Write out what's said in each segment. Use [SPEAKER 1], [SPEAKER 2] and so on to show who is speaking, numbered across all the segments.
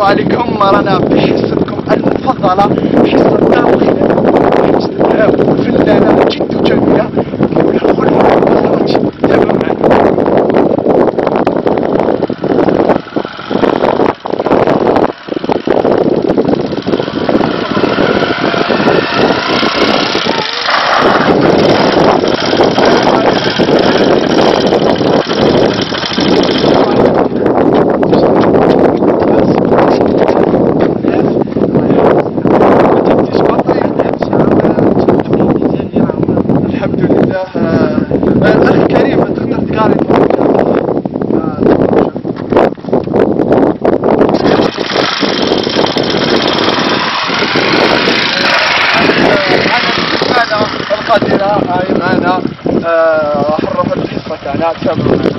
[SPEAKER 1] السلام عليكم. رانا في حصتكم المفضله، حصه داخليه، حصه فنانه جد جميله نقولها خلف تابعوا معنا. القادرة هاي معنا. راح نروح الحصة تاعنا، تابعوا معنا.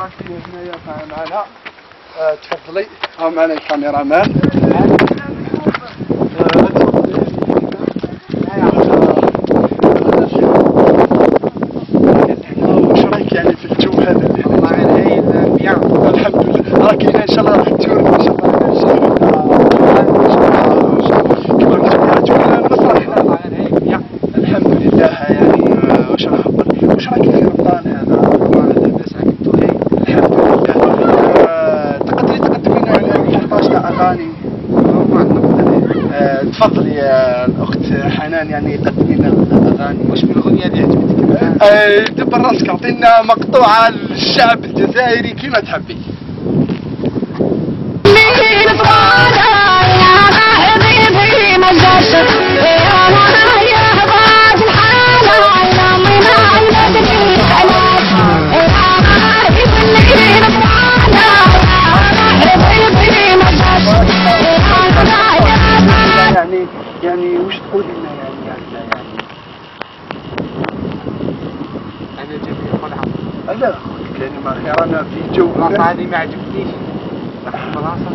[SPEAKER 1] راكي هنايا معنا. تفضلي. ها معنا الكاميرا مان. واش رايك يعني في الجو هذا اللي هنا؟ والله هايل بيان. الحمد لله. راكي هنا ان شاء الله راح توري ان شاء الله ان شاء الله. كما قلت لك جونا المسرح هنا والله هايل بيان. الحمد لله. يعني واش راح نقول؟ واش رايك في رمضان هذا؟ والله لاباس عقبتو هايل. الحمد لله. تقدري تقدمي لنا على الحرطاج تاع اغاني؟ تفضلي يا الاخت حنان، يعني قدمي لنا اغاني. واش من اغنيه اللي عجبتك؟ دبر راسك، اعطينا مقطوعه للشعب الجزائري كيما تحبي. يعني وش تقولي لنا يعني
[SPEAKER 2] انا جميل خلعه.
[SPEAKER 1] لا يعني ما خير، انا في جو
[SPEAKER 2] البلاصه هذه ما عجبتنيش. البلاصه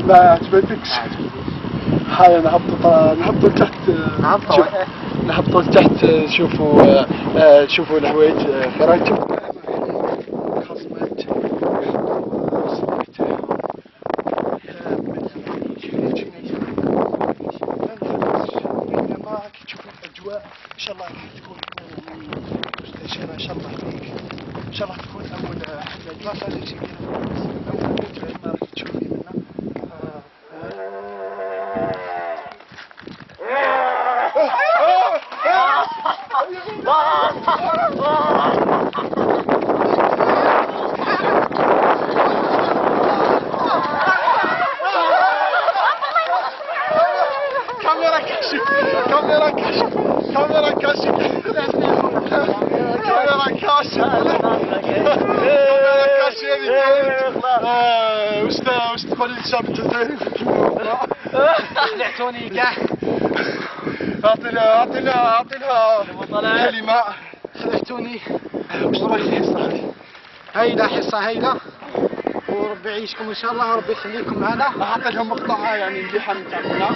[SPEAKER 1] ما عجبتكش؟ هاي نهبطوا لتحت. نهبطوا لتحت. شوفوا الحوايج في رايتهم. خصمات ان شاء الله راح تكون مستشيرة ان شاء الله فيك. ان شاء الله تكون اول حفلة. البلاصة اللي تجي فيها اول حفلة ما راح تشوفي منها. كاميرا كاشف. كاميرا كاشف. كاميرا كاشف. كاميرا كاشف. وش تقولي للشعب الجزائري؟
[SPEAKER 2] خلعتوني كاع.
[SPEAKER 1] اعطينا كلمة. خلعتوني. وش رايك في الحصة هذه؟
[SPEAKER 2] هايله حصه هايله، وربي يعيشكم ان شاء الله وربي يخليكم معنا.
[SPEAKER 1] اعطي لهم مقطع يعني مليحة من تاعنا.